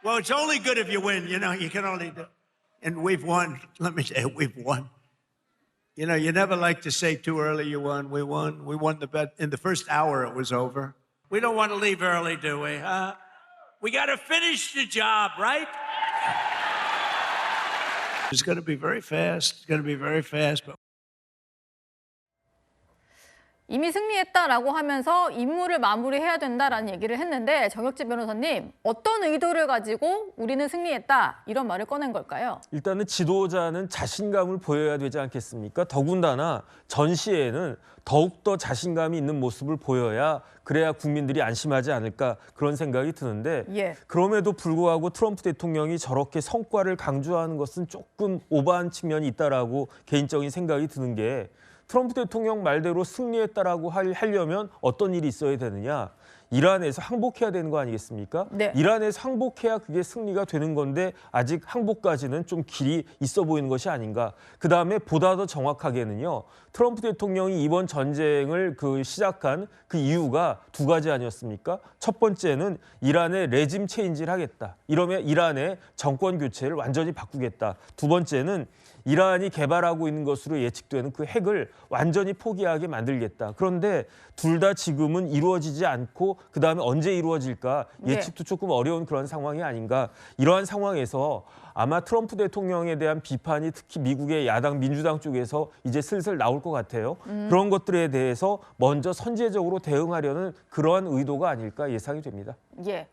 Well, it's only good if you win. You know, you can only do. And we've won. Let me tell you, we've won. You know, you never like to say too early you won. We won. We won the bet. In the first hour, it was over. We don't want to leave early, do we? We got to finish the job, right? It's going to be very fast. It's going to be very fast. But 이미 승리했다라고 하면서 임무를 마무리해야 된다라는 얘기를 했는데 정혁지 변호사님, 어떤 의도를 가지고 우리는 승리했다 이런 말을 꺼낸 걸까요? 일단은 지도자는 자신감을 보여야 되지 않겠습니까? 더군다나 전시회에는 더욱더 자신감이 있는 모습을 보여야 그래야 국민들이 안심하지 않을까 그런 생각이 드는데 그럼에도 불구하고 트럼프 대통령이 저렇게 성과를 강조하는 것은 조금 오버한 측면이 있다라고 개인적인 생각이 드는 게 트럼프 대통령 말대로 승리했다라고 하려면 어떤 일이 있어야 되느냐. 이란에서 항복해야 되는 거 아니겠습니까? 네. 이란에서 항복해야 그게 승리가 되는 건데 아직 항복까지는 좀 길이 있어 보이는 것이 아닌가. 그다음에 보다 더 정확하게는요. 트럼프 대통령이 이번 전쟁을 시작한 그 이유가 두 가지 아니었습니까? 첫 번째는 이란의 레짐 체인지를 하겠다. 이러면 이란의 정권 교체를 완전히 바꾸겠다. 두 번째는 이란이 개발하고 있는 것으로 예측되는 그 핵을 완전히 포기하게 만들겠다. 그런데 둘 다 지금은 이루어지지 않고 그다음에 언제 이루어질까 예측도 조금 어려운 그런 상황이 아닌가. 이러한 상황에서 아마 트럼프 대통령에 대한 비판이 특히 미국의 야당 민주당 쪽에서 이제 슬슬 나올 것 같아요. 그런 것들에 대해서 먼저 선제적으로 대응하려는 그러한 의도가 아닐까 예상이 됩니다. 예.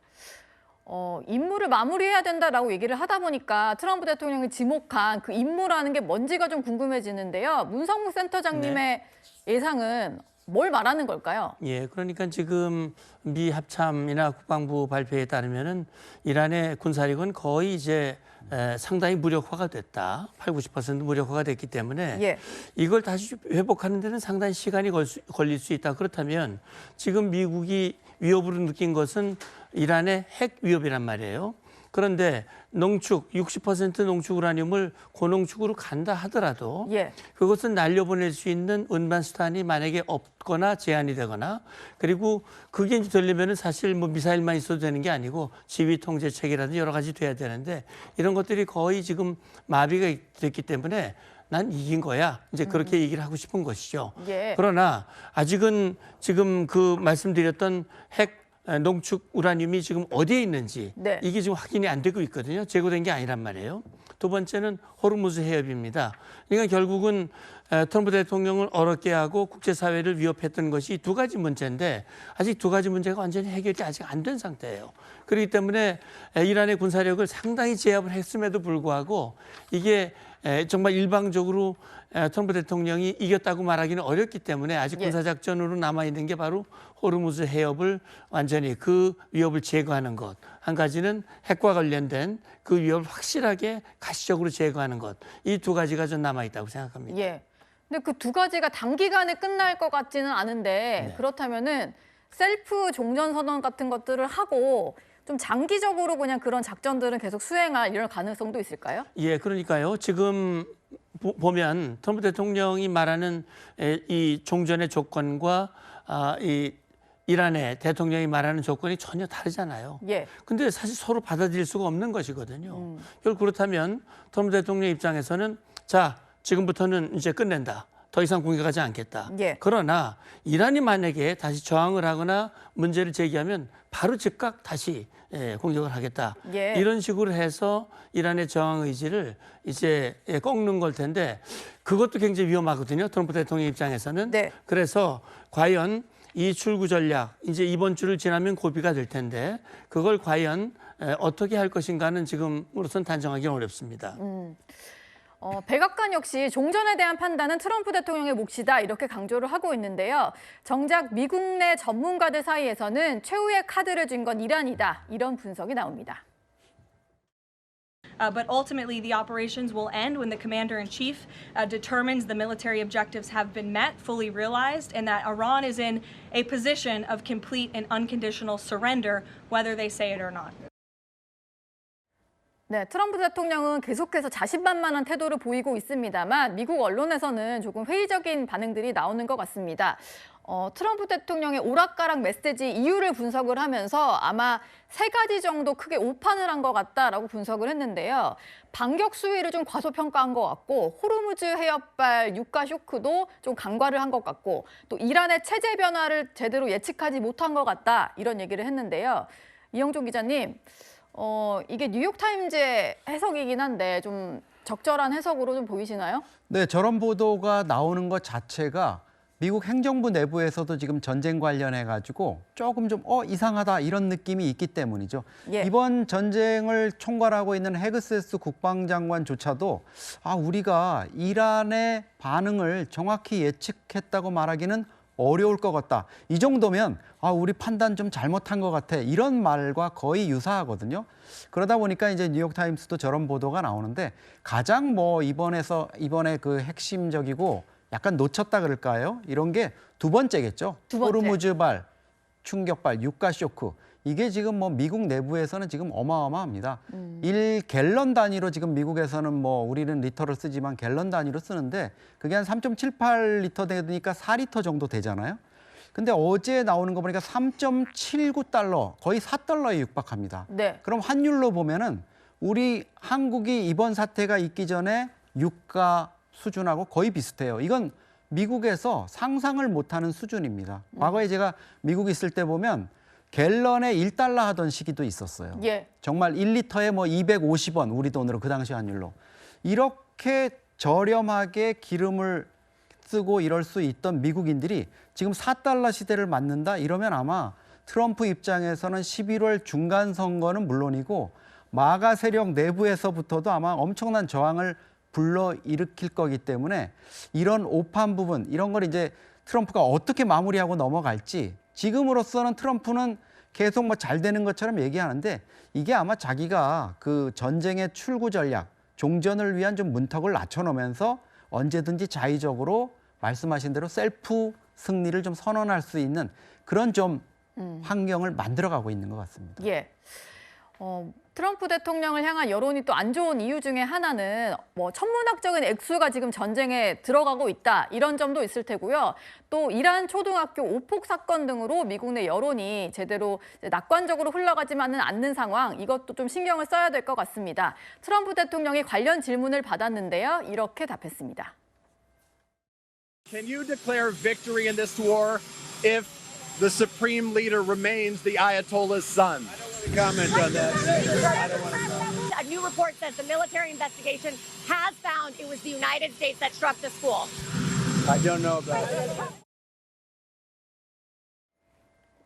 임무를 마무리해야 된다라고 얘기를 하다 보니까 트럼프 대통령이 지목한 그 임무라는 게 뭔지가 좀 궁금해지는데요. 문성무 센터장님의 예상은 뭘 말하는 걸까요? 예, 그러니까 지금 미 합참이나 국방부 발표에 따르면은 이란의 군사력은 거의 이제 상당히 무력화가 됐다. 80~90% 무력화가 됐기 때문에 이걸 다시 회복하는 데는 상당히 시간이 걸릴 수 있다. 그렇다면 지금 미국이 위협으로 느낀 것은 이란의 핵 위협이란 말이에요. 그런데 농축, 60% 농축 우라늄을 고농축으로 간다 하더라도 그것은 날려보낼 수 있는 운반 수단이 만약에 없거나 제한이 되거나 그리고 그게 이제 되려면은 사실 뭐 미사일만 있어도 되는 게 아니고 지휘 통제 체계라든지 여러 가지 돼야 되는데 이런 것들이 거의 지금 마비가 됐기 때문에 난 이긴 거야. 이제 그렇게 얘기를 하고 싶은 것이죠. 그러나 아직은 지금 그 말씀드렸던 핵 농축 우라늄이 지금 어디에 있는지 이게 지금 확인이 안 되고 있거든요. 제거된 게 아니란 말이에요. 두 번째는 호르무즈 해협입니다. 그러니까 결국은 트럼프 대통령을 어렵게 하고 국제사회를 위협했던 것이 두 가지 문제인데 아직 두 가지 문제가 완전히 해결이 아직 안 된 상태예요. 그렇기 때문에 이란의 군사력을 상당히 제압을 했음에도 불구하고 이게 정말 일방적으로 트럼프 대통령이 이겼다고 말하기는 어렵기 때문에 아직 군사작전으로 남아있는 게 바로 호르무즈 해협을 완전히 그 위협을 제거하는 것. 한 가지는 핵과 관련된 그 위협을 확실하게 가시적으로 제거하는 것. 이 두 가지가 좀 남아있다고 생각합니다. 근데 그 두 가지가 단기간에 끝날 것 같지는 않은데 그렇다면은 셀프 종전선언 같은 것들을 하고 좀 장기적으로 그냥 그런 작전들은 계속 수행할 이런 가능성도 있을까요? 예, 그러니까요. 지금 보면 트럼프 대통령이 말하는 이 종전의 조건과 이 이란의 대통령이 말하는 조건이 전혀 다르잖아요. 근데 사실 서로 받아들일 수가 없는 것이거든요. 결국 그렇다면 트럼프 대통령 입장에서는 자, 지금부터는 이제 끝낸다. 더 이상 공격하지 않겠다. 그러나 이란이 만약에 다시 저항을 하거나 문제를 제기하면 바로 즉각 다시 공격을 하겠다. 이런 식으로 해서 이란의 저항 의지를 이제 꺾는 걸 텐데 그것도 굉장히 위험하거든요. 트럼프 대통령 입장에서는. 그래서 과연 이 출구 전략, 이제 이번 주를 지나면 고비가 될 텐데 그걸 과연 어떻게 할 것인가는 지금으로선 단정하기는 어렵습니다. 백악관 역시 종전에 대한 판단은 트럼프 대통령의 몫이다 이렇게 강조를 하고 있는데요. 정작 미국 내 전문가들 사이에서는 최후의 카드를 쥔 건 이란이다 이런 분석이 나옵니다. But ultimately, the operations will end when the commander-in-chief determines the military objectives have been met, fully realized, and that Iran is in a position of complete and unconditional surrender, whether they say it or not. 네, 트럼프 대통령은 계속해서 자신만만한 태도를 보이고 있습니다만 미국 언론에서는 조금 회의적인 반응들이 나오는 것 같습니다. 트럼프 대통령의 오락가락 메시지 이유를 분석을 하면서 아마 3가지 정도 크게 오판을 한 것 같다라고 분석을 했는데요. 반격 수위를 좀 과소평가한 것 같고 호르무즈 해협발 유가 쇼크도 좀 간과를 한 것 같고 또 이란의 체제 변화를 제대로 예측하지 못한 것 같다 이런 얘기를 했는데요. 이영종 기자님, 이게 뉴욕타임즈의 해석이긴 한데 좀 적절한 해석으로 좀 보이시나요? 네, 저런 보도가 나오는 것 자체가 미국 행정부 내부에서도 지금 전쟁 관련해 가지고 조금 좀 이상하다 이런 느낌이 있기 때문이죠. 예. 이번 전쟁을 총괄하고 있는 헤그세스 국방장관조차도 우리가 이란의 반응을 정확히 예측했다고 말하기는 어려울 것 같다. 이 정도면 우리 판단 좀 잘못한 것 같아. 이런 말과 거의 유사하거든요. 그러다 보니까 이제 뉴욕타임스도 저런 보도가 나오는데 가장 이번에 그 핵심적이고 약간 놓쳤다 그럴까요? 이런 게 두 번째겠죠. 두 번째. 호르무즈발, 충격발, 유가 쇼크. 이게 지금 미국 내부에서는 지금 어마어마합니다. 1갤런 단위로 지금 미국에서는 우리는 리터를 쓰지만 갤런 단위로 쓰는데 그게 한 3.78리터 되니까 4리터 정도 되잖아요. 근데 어제 나오는 거 보니까 3.79달러, 거의 4달러에 육박합니다. 네. 그럼 환율로 보면은 우리 한국이 이번 사태가 있기 전에 유가 수준하고 거의 비슷해요. 이건 미국에서 상상을 못하는 수준입니다. 과거에 제가 미국 있을 때 보면 갤런에 1달러 하던 시기도 있었어요. 예. 정말 1리터에 250원 우리 돈으로 그 당시 환율로. 이렇게 저렴하게 기름을 쓰고 이럴 수 있던 미국인들이 지금 4달러 시대를 맞는다 이러면 아마 트럼프 입장에서는 11월 중간 선거는 물론이고 마가 세력 내부에서부터도 아마 엄청난 저항을 불러일으킬 거기 때문에 이런 오판 부분, 이런 걸 이제 트럼프가 어떻게 마무리하고 넘어갈지 지금으로서는 트럼프는 계속 잘 되는 것처럼 얘기하는데 이게 아마 자기가 그 전쟁의 출구 전략, 종전을 위한 좀 문턱을 낮춰놓으면서 언제든지 자의적으로 말씀하신 대로 셀프 승리를 좀 선언할 수 있는 그런 좀 환경을 만들어가고 있는 것 같습니다. 예. 트럼프 대통령을 향한 여론이 또 안 좋은 이유 중에 하나는 천문학적인 액수가 지금 전쟁에 들어가고 있다 이런 점도 있을 테고요. 또 이란 초등학교 오폭 사건 등으로 미국 내 여론이 제대로 낙관적으로 흘러가지만은 않는 상황 이것도 좀 신경을 써야 될 것 같습니다. 트럼프 대통령이 관련 질문을 받았는데요. 이렇게 답했습니다. Can you declare victory in this war if the supreme leader remains the Ayatollah's son? Comment on that. I don't want to comment. A new report says the military investigation has found it was the United States that struck the school. I don't know about it.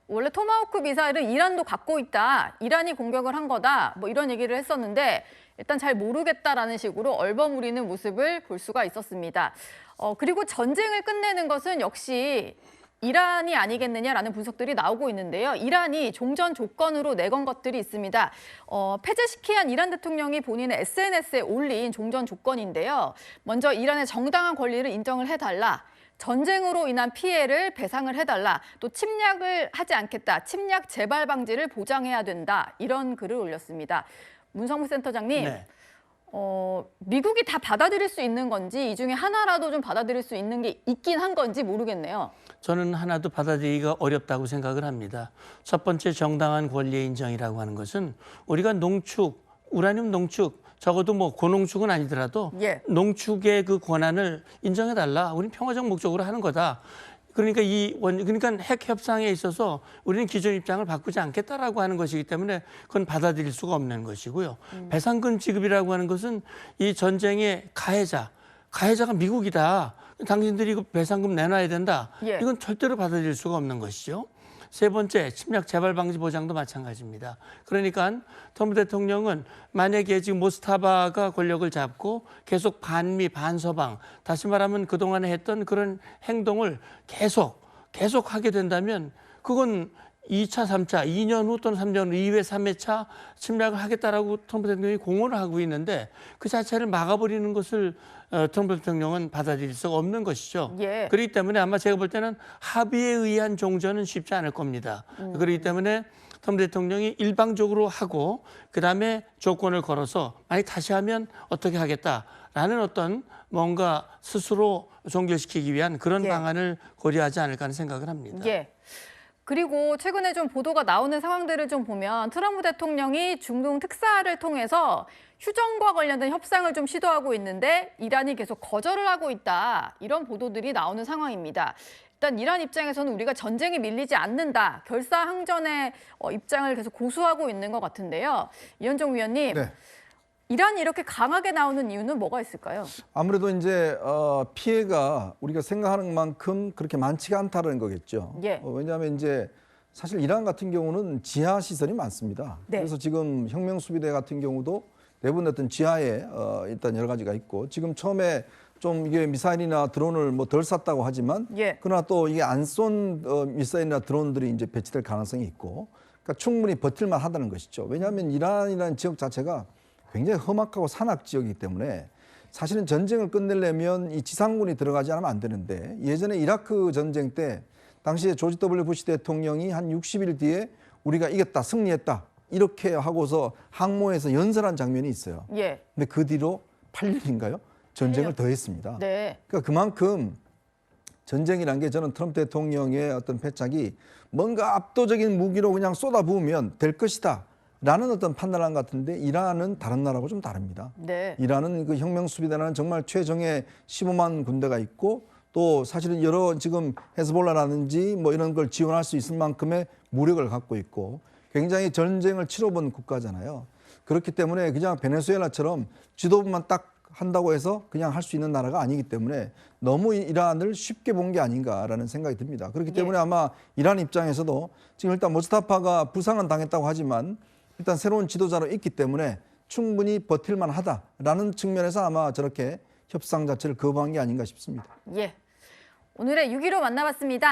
원래 토마호크 미사일을 이란도 갖고 있다. 이란이 공격을 한 거다. 이런 얘기를 했었는데 일단 잘 모르겠다라는 식으로 얼버무리는 모습을 볼 수가 있었습니다. 그리고 전쟁을 끝내는 것은 역시 이란이 아니겠느냐라는 분석들이 나오고 있는데요. 이란이 종전 조건으로 내건 것들이 있습니다. 페제시키안 이란 대통령이 본인의 SNS에 올린 종전 조건인데요. 먼저 이란의 정당한 권리를 인정을 해달라. 전쟁으로 인한 피해를 배상을 해달라. 또 침략을 하지 않겠다. 침략 재발 방지를 보장해야 된다. 이런 글을 올렸습니다. 문성무 센터장님. 네. 미국이 다 받아들일 수 있는 건지 이 중에 하나라도 좀 받아들일 수 있는 게 있긴 한 건지 모르겠네요. 저는 하나도 받아들이기가 어렵다고 생각을 합니다. 첫 번째 정당한 권리의 인정이라고 하는 것은 우리가 농축, 우라늄 농축, 적어도 고농축은 아니더라도 예. 농축의 그 권한을 인정해달라. 우리는 평화적 목적으로 하는 거다. 그러니까 그러니까 핵 협상에 있어서 우리는 기존 입장을 바꾸지 않겠다라고 하는 것이기 때문에 그건 받아들일 수가 없는 것이고요. 배상금 지급이라고 하는 것은 이 전쟁의 가해자가 미국이다. 당신들이 이거 배상금 내놔야 된다. 예. 이건 절대로 받아들일 수가 없는 것이죠. 세 번째, 침략 재발 방지 보장도 마찬가지입니다. 그러니까 트럼프 대통령은 만약에 지금 모스타바가 권력을 잡고 계속 반미, 반서방, 다시 말하면 그동안에 했던 그런 행동을 계속 하게 된다면 그건 2차, 3차, 2년 후 또는 3년 후 2회, 3회차 침략을 하겠다라고 트럼프 대통령이 공언을 하고 있는데 그 자체를 막아버리는 것을 트럼프 대통령은 받아들일 수가 없는 것이죠. 예. 그렇기 때문에 아마 제가 볼 때는 합의에 의한 종전은 쉽지 않을 겁니다. 그렇기 때문에 트럼프 대통령이 일방적으로 하고 그다음에 조건을 걸어서 만약 다시 하면 어떻게 하겠다라는 어떤 뭔가 스스로 종결시키기 위한 그런 예. 방안을 고려하지 않을까 하는 생각을 합니다. 예. 그리고 최근에 좀 보도가 나오는 상황들을 좀 보면 트럼프 대통령이 중동 특사를 통해서 휴전과 관련된 협상을 좀 시도하고 있는데 이란이 계속 거절을 하고 있다. 이런 보도들이 나오는 상황입니다. 일단 이란 입장에서는 우리가 전쟁에 밀리지 않는다. 결사항전의 입장을 계속 고수하고 있는 것 같은데요. 이현종 위원님, 네. 이란이 이렇게 강하게 나오는 이유는 뭐가 있을까요? 아무래도 이제 피해가 우리가 생각하는 만큼 그렇게 많지가 않다는 거겠죠. 예. 왜냐하면 이제 사실 이란 같은 경우는 지하 시설이 많습니다. 네. 그래서 지금 혁명수비대 같은 경우도 대부분 어떤 지하에 일단 여러 가지가 있고 지금 처음에 좀 이게 미사일이나 드론을 뭐 덜 쐈다고 하지만 예. 그러나 또 이게 안 쏜 미사일이나 드론들이 이제 배치될 가능성이 있고 그러니까 충분히 버틸만 하다는 것이죠. 왜냐하면 이란이라는 지역 자체가 굉장히 험악하고 산악 지역이기 때문에 사실은 전쟁을 끝내려면 이 지상군이 들어가지 않으면 안 되는데 예전에 이라크 전쟁 때 당시에 조지 W 부시 대통령이 한 60일 뒤에 우리가 이겼다, 승리했다 이렇게 하고서 항모에서 연설한 장면이 있어요. 예. 근데 그 뒤로 8년인가요? 전쟁을 8년. 더 했습니다. 네. 그러니까 그만큼 전쟁이란 게 저는 트럼프 대통령의 어떤 패착이 뭔가 압도적인 무기로 그냥 쏟아부으면 될 것이다. 라는 어떤 판단한 것 같은데 이란은 다른 나라하고 좀 다릅니다. 네. 이란은 그 혁명수비대라는 정말 최정예 15만 군대가 있고 또 사실은 여러 지금 헤즈볼라라든지 뭐 이런 걸 지원할 수 있을 만큼의 무력을 갖고 있고 굉장히 전쟁을 치러본 국가잖아요. 그렇기 때문에 그냥 베네수엘라처럼 지도부만 딱 한다고 해서 그냥 할 수 있는 나라가 아니기 때문에 너무 이란을 쉽게 본 게 아닌가라는 생각이 듭니다. 그렇기 때문에 아마 이란 입장에서도 지금 일단 모스타파가 부상은 당했다고 하지만 일단 새로운 지도자로 있기 때문에 충분히 버틸만 하다라는 측면에서 아마 저렇게 협상 자체를 거부한 게 아닌가 싶습니다. 예. 오늘의 6.15 만나봤습니다.